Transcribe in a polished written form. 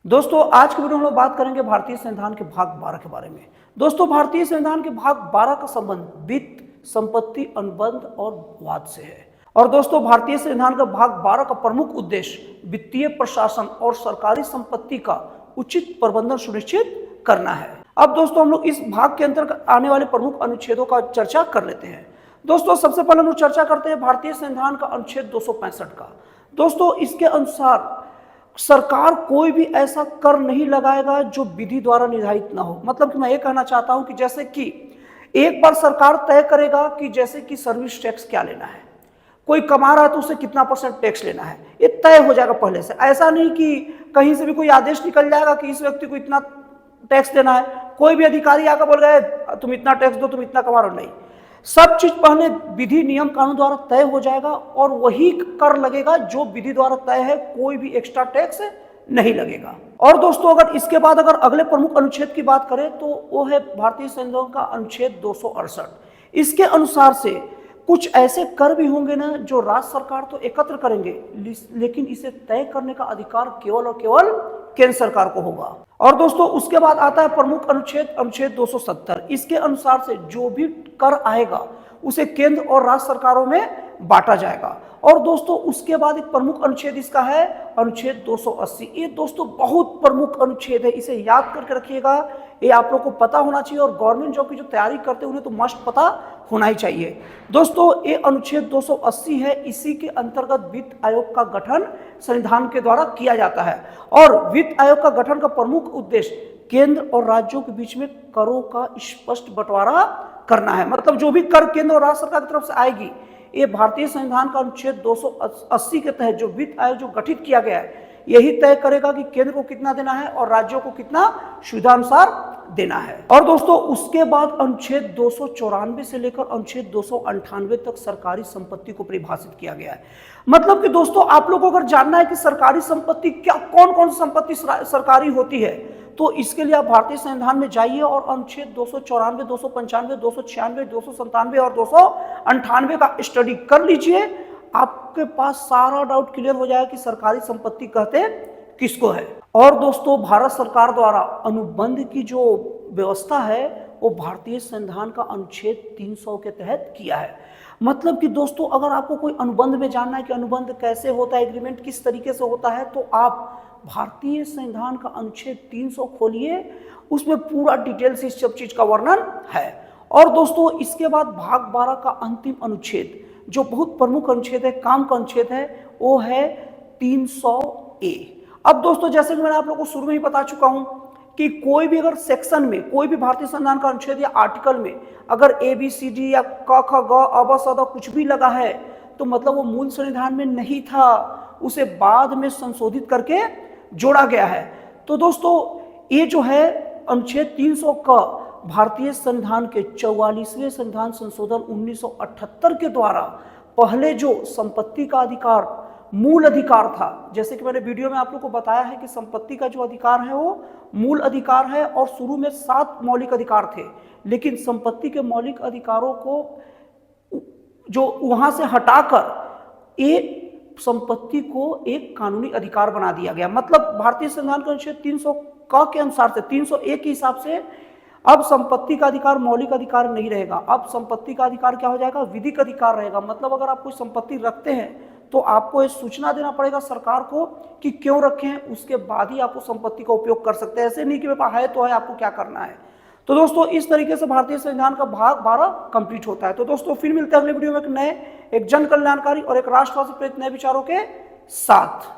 दोस्तों आज की वीडियो में हम लोग बात करेंगे भारतीय संविधान के भाग 12 के बारे में। दोस्तों भारतीय संविधान के भाग 12 का संबंध वित्त, संपत्ति, अनुबंध और वाद से है। और दोस्तों भारतीय संविधान का भाग 12 का प्रमुख उद्देश्य वित्तीय प्रशासन और सरकारी संपत्ति का उचित प्रबंधन सुनिश्चित करना है। अब दोस्तों हम लोग इस भाग के अंतर्गत आने वाले प्रमुख अनुच्छेदों का चर्चा कर लेते हैं। दोस्तों सबसे पहले हम लोग चर्चा करते हैं भारतीय संविधान का अनुच्छेद 265 का। दोस्तों इसके अनुसार सरकार कोई भी ऐसा कर नहीं लगाएगा जो विधि द्वारा निर्धारित ना हो। मतलब कि मैं ये कहना चाहता हूं कि जैसे कि एक बार सरकार तय करेगा कि जैसे कि सर्विस टैक्स क्या लेना है, कोई कमा रहा है तो उसे कितना % टैक्स लेना है, ये तय हो जाएगा पहले से। ऐसा नहीं कि कहीं से भी कोई आदेश निकल जाएगा कि इस व्यक्ति को इतना टैक्स देना है, कोई भी अधिकारी आकर बोल रहा है तुम इतना टैक्स दो, तुम इतना कमा रहे हो, नहीं। सब चीज पहले विधि नियम कानून द्वारा तय हो जाएगा और वही कर लगेगा जो विधि द्वारा तय है, कोई भी एक्स्ट्रा टैक्स नहीं लगेगा। और दोस्तों अगर इसके बाद अगर अगले प्रमुख अनुच्छेद की बात करें तो वो है भारतीय संविधान का अनुच्छेद 268। इसके अनुसार से कुछ ऐसे कर भी होंगे ना जो राज्य सरकार तो एकत्र करेंगे, लेकिन इसे तय करने का अधिकार केवल और केवल केंद्र सरकार को होगा। और दोस्तों उसके बाद आता है प्रमुख अनुच्छेद 270। इसके अनुसार से जो भी कर आएगा उसे केंद्र और राज्य सरकारों में बांटा जाएगा। और दोस्तों उसके बाद एक प्रमुख अनुच्छेद इसका है अनुच्छेद 280। ये दोस्तों बहुत प्रमुख अनुच्छेद है, इसे याद करके रखिएगा, ये आप लोग को पता होना चाहिए। और गवर्नमेंट जॉब की जो तैयारी करते हैं उन्हें तो मस्ट पता होना ही चाहिए। दोस्तों ये अनुच्छेद 280 है, इसी के अंतर्गत वित्त आयोग का गठन संविधान के द्वारा किया जाता है। और वित्त आयोग का गठन का प्रमुख उद्देश्य केंद्र और राज्यों के बीच में करों का स्पष्ट बंटवारा करना है। मतलब जो भी कर केंद्र और राज्य सरकार की तरफ से आएगी, ये भारतीय संविधान का अनुच्छेद 280 के तहत जो वित्त आयोग जो गठित किया गया है यही तय करेगा कि केंद्र को कितना देना है और राज्यों को कितना सुविधानुसार देना है। और दोस्तों उसके बाद अनुच्छेद 294 से लेकर अनुच्छेद 298 तक सरकारी संपत्ति को परिभाषित किया गया है। मतलब कि दोस्तों आप लोगों को अगर जानना है कि सरकारी संपत्ति क्या, कौन कौन सी संपत्ति सरकारी होती है, तो इसके लिए आप भारतीय संविधान में जाइए और अनुच्छेद 294, 295, 296, 297 और 298 का स्टडी कर लीजिए। आपके पास सारा डाउट क्लियर हो जाएगा कि सरकारी संपत्ति कहते किसको है। और दोस्तों भारत सरकार द्वारा अनुबंध की जो व्यवस्था है वो भारतीय संविधान का अनुच्छेद 300 के तहत किया है। मतलब कि दोस्तों अगर आपको कोई अनुबंध में जानना है कि अनुबंध कैसे होता है, एग्रीमेंट किस तरीके से होता है, तो आप भारतीय संविधान का अनुच्छेद 300 खोलिए, उसमें पूरा डिटेल से इस सब चीज का वर्णन है। और दोस्तों इसके बाद भाग 12 का अंतिम अनुच्छेद जो बहुत प्रमुख अनुच्छेद है, काम का अनुच्छेद है, वो है 300A। अब दोस्तों जैसे कि मैंने आप लोगों को शुरू में ही बता चुका हूं कि कोई भी अगर सेक्शन में, कोई भी भारतीय संविधान का अनुच्छेद या आर्टिकल में अगर ABCD या क ख ग अ ब स द कुछ भी लगा है तो मतलब वो मूल संविधान में नहीं था, उसे बाद में संशोधित करके जोड़ा गया है। तो दोस्तों ये जो है अनुच्छेद 300 का भारतीय संविधान के 44वें संविधान संशोधन 1978 के द्वारा पहले जो संपत्ति का अधिकार मूल अधिकार था, जैसे कि मैंने वीडियो में आप लोग को बताया है कि संपत्ति का जो अधिकार है वो मूल अधिकार है और शुरू में 7 मौलिक अधिकार थे, लेकिन संपत्ति के मौलिक अधिकारों को जो वहां से हटाकर एक संपत्ति को एक कानूनी अधिकार बना दिया गया। मतलब भारतीय संविधान के अनुच्छेद 300 क के अनुसार से 301 के हिसाब से अब संपत्ति का अधिकार मौलिक अधिकार नहीं रहेगा, अब संपत्ति का अधिकार क्या हो जाएगा, विधिक अधिकार रहेगा। मतलब अगर आप कोई संपत्ति रखते हैं तो आपको ये सूचना देना पड़ेगा सरकार को कि क्यों रखे हैं, उसके बाद ही आप उस संपत्ति का उपयोग कर सकते हैं। ऐसे नहीं कि मेरे पास है तो है, आपको क्या करना है। तो दोस्तों इस तरीके से भारतीय संविधान का भाग 12 कंप्लीट होता है। तो दोस्तों फिर मिलते हैं अगले वीडियो में एक जन कल्याणकारी और एक राष्ट्रवाद से प्रेरित नए विचारों के साथ।